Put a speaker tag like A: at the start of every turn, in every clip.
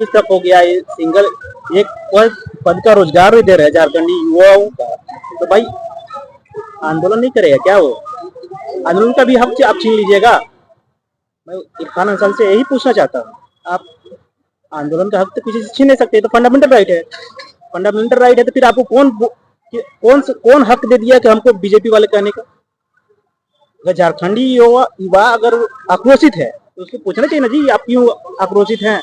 A: तक हो गया ये सिंगल एक पद का रोजगार भी दे रहे हैं झारखंडी युवाओं का। तो भाई आंदोलन नहीं करेगा क्या वो? आंदोलन का भी हक आप छीन लीजिएगा। मैं इरफान अंसारी से यही पूछना चाहता हूँ, आप आंदोलन का हक तो किसी से छीन नहीं सकते, तो फंडामेंटल राइट है। फंडामेंटल राइट है तो फिर आपको कौन हक दे दिया कि हमको बीजेपी वाले कहने का? अगर झारखंडी युवा अगर आक्रोशित है तो उसको पूछना चाहिए ना जी, आप क्यों आक्रोशित हैं?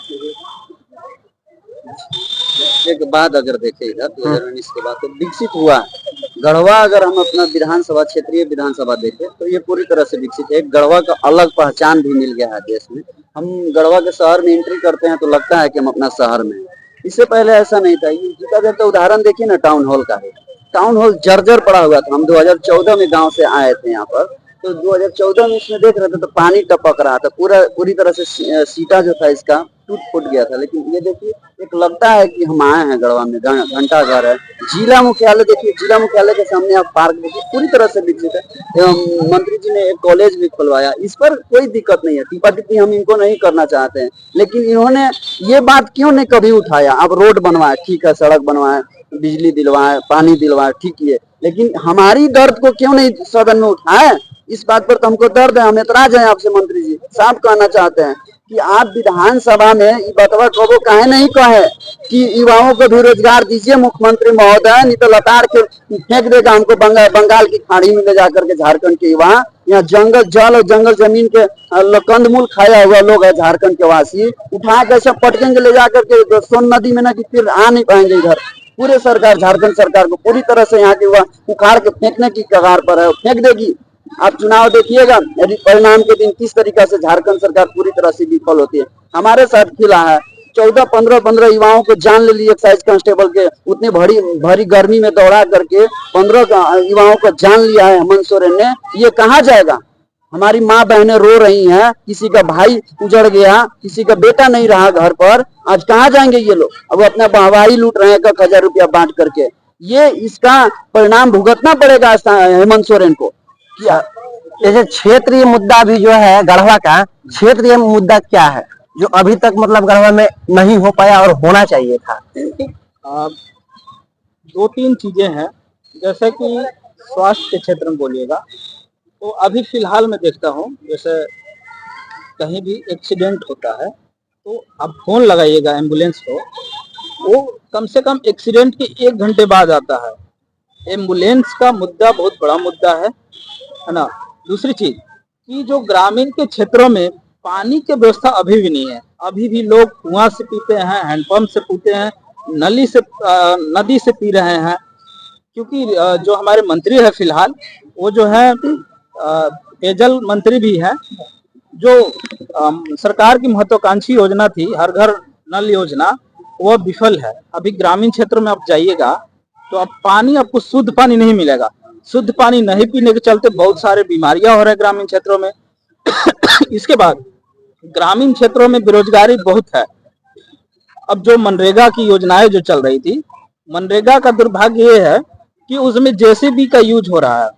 B: एक बात अगर देखें इधर 2019 के बाद तो विकसित हुआ गढ़वा। अगर हम अपना विधानसभा क्षेत्रीय विधानसभा देखें तो ये पूरी तरह से विकसित है। गढ़वा का अलग पहचान भी मिल गया है देश में। हम गढ़वा के शहर में एंट्री करते हैं तो लगता है कि हम अपना शहर में हैं। इससे पहले ऐसा नहीं था। जितना देर तो उदाहरण देखिए ना टाउन हॉल का है। टाउन हॉल जर्जर पड़ा हुआ था। हम 2014 में गाँव से आए थे यहाँ पर, तो 2014 में इसमें देख रहे थे तो पानी टपक रहा था, पूरी तरह से सीटा जो था इसका टूट फूट गया था। लेकिन ये देखिए एक लगता है कि हम आए हैं गढ़वा में। घंटा घर है। जिला मुख्यालय देखिए, जिला मुख्यालय के सामने आप पार्क देखिए, पूरी तरह से विकसित है। एवं मंत्री जी ने एक कॉलेज भी खुलवाया, इस पर कोई दिक्कत नहीं है। टीपा टिप्पी हम इनको नहीं करना चाहते हैं, लेकिन इन्होंने ये बात क्यों नहीं कभी उठाया? अब रोड बनवाए, ठीक है, सड़क बनवाए, बिजली दिलवाए, पानी दिलवाए, ठीक है, लेकिन हमारी दर्द को क्यों नहीं सदन में उठाए? इस बात पर तो हमको दर्द है। हम एतराज है आपसे मंत्री जी, साफ कहना चाहते हैं कि आप विधानसभा में बतवा कबो काहे नहीं कहे कि युवाओं को भी रोजगार दीजिए मुख्यमंत्री महोदय, नहीं तो लताड़ के फेंक देगा हमको बंगाल की खाड़ी में ले जाकर के। झारखंड के युवा यहाँ जंगल जल और जंगल जमीन के कंदमूल खाया हुआ लोग है झारखंड के वासी, उठा के सब पटकेंगे ले जाकर के सोन नदी में ना, कि फिर आ नहीं पाएंगे इधर। पूरे सरकार, झारखंड सरकार को पूरी तरह से यहाँ के युवा उखाड़ के फेंकने की कगार पर है, फेंक देगी। आप चुनाव देखिएगा परिणाम के दिन किस तरीका से झारखंड सरकार पूरी तरह से विफल होती है। हमारे साथ खिला है 14-15 युवाओं को जान ले ली एक्साइज कांस्टेबल के, उतनी भरी गर्मी में दौड़ा करके 15 युवाओं को जान लिया है हेमंत सोरेन ने। ये कहाँ जाएगा? हमारी माँ बहनें रो रही हैं, किसी का भाई उजड़ गया, किसी का बेटा नहीं रहा घर पर, आज कहाँ जाएंगे ये लोग? अब अपना वाहवाही लूट रहे हैं 1000 रुपया बांट करके। ये इसका परिणाम भुगतना पड़ेगा हेमंत सोरेन को।
C: जैसे क्षेत्रीय मुद्दा भी जो है गढ़वा का, क्षेत्रीय मुद्दा क्या है जो अभी तक मतलब गढ़वा में नहीं हो पाया और होना चाहिए था?
A: 2-3 चीजें हैं। जैसे कि स्वास्थ्य के क्षेत्र में बोलिएगा तो अभी फिलहाल मैं देखता हूँ, जैसे कहीं भी एक्सीडेंट होता है तो आप फोन लगाइएगा एम्बुलेंस को, वो कम से कम एक्सीडेंट के 1 घंटे बाद आता है। एम्बुलेंस का मुद्दा बहुत बड़ा मुद्दा है ना। दूसरी चीज कि जो ग्रामीण के क्षेत्रों में पानी की व्यवस्था अभी भी नहीं है। अभी भी लोग कुआं से पीते हैं, हैंडपंप से पीते हैं, नदी से पी रहे हैं। क्योंकि जो हमारे मंत्री है फिलहाल, वो जो है पेयजल मंत्री भी है। जो सरकार की महत्वाकांक्षी योजना थी हर घर नल योजना, वो विफल है। अभी ग्रामीण क्षेत्र में आप जाइएगा तो आप पानी, आपको शुद्ध पानी नहीं मिलेगा। शुद्ध पानी नहीं पीने के चलते बहुत सारे बीमारियां हो रहे हैं ग्रामीण क्षेत्रों में। इसके बाद ग्रामीण क्षेत्रों में बेरोजगारी बहुत है। अब जो मनरेगा की योजनाएं जो चल रही थी, मनरेगा का दुर्भाग्य ये है कि उसमें जेसीबी का यूज हो रहा है।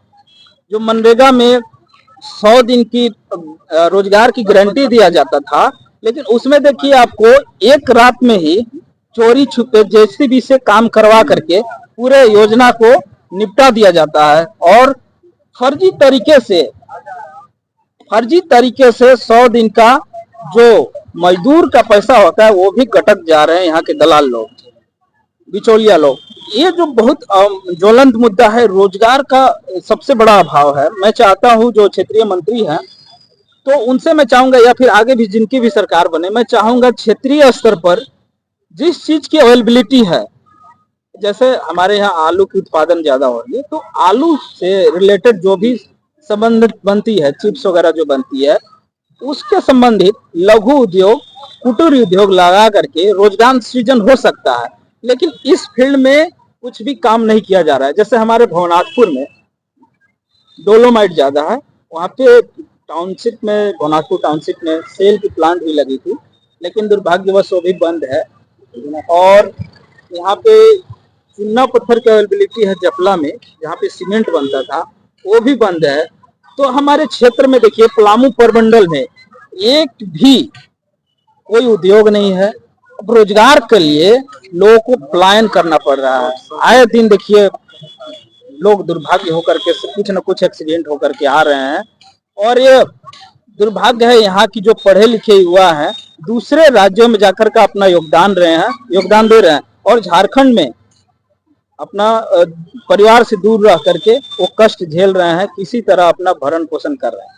A: जो मनरेगा में 100 दिन की रोजगार की गारंटी दिया जाता था, लेकिन उसमें देखिए आपको एक रात में ही चोरी छुपे जेसीबी से काम करवा करके पूरे योजना को निपटा दिया जाता है। और फर्जी तरीके से 100 दिन का जो मजदूर का पैसा होता है वो भी कटक जा रहे हैं यहाँ के दलाल लोग, बिचौलिया लोग। ये जो बहुत ज्वलंत मुद्दा है, रोजगार का सबसे बड़ा अभाव है। मैं चाहता हूँ जो क्षेत्रीय मंत्री हैं तो उनसे मैं चाहूंगा, या फिर आगे भी जिनकी भी सरकार बने, मैं चाहूंगा क्षेत्रीय स्तर पर जिस चीज की अवेलेबिलिटी है, जैसे हमारे यहाँ आलू की उत्पादन ज्यादा हो रही है, तो आलू से रिलेटेड जो भी संबंधित बनती है, चिप्स वगैरह जो बनती है, उसके संबंधित लघु उद्योग, कुटीर उद्योग लगा करके रोजगार सृजन हो सकता है। लेकिन इस फील्ड में कुछ भी काम नहीं किया जा रहा है। जैसे हमारे भवनाथपुर में डोलोमाइट ज्यादा है, वहाँ पे टाउनशिप में, भवनाथपुर टाउनशिप में सेल की प्लांट भी लगी थी, लेकिन दुर्भाग्यवश वो भी बंद है। और यहाँ पे चूना पत्थर की अवेलेबिलिटी है जपला में, जहाँ पे सीमेंट बनता था, वो भी बंद है। तो हमारे क्षेत्र में देखिए पलामू प्रमंडल में एक भी कोई उद्योग नहीं है, अब रोजगार के लिए लोगों को पलायन करना पड़ रहा है। आए दिन देखिए लोग दुर्भाग्य होकर के कुछ न कुछ एक्सीडेंट होकर के आ रहे हैं, और ये दुर्भाग्य है यहाँ की जो पढ़े लिखे युवा हैं दूसरे राज्यों में जाकर के अपना योगदान दे रहे हैं, और झारखंड में अपना परिवार से दूर रह करके वो कष्ट झेल रहे हैं, किसी तरह अपना भरण पोषण कर रहे हैं।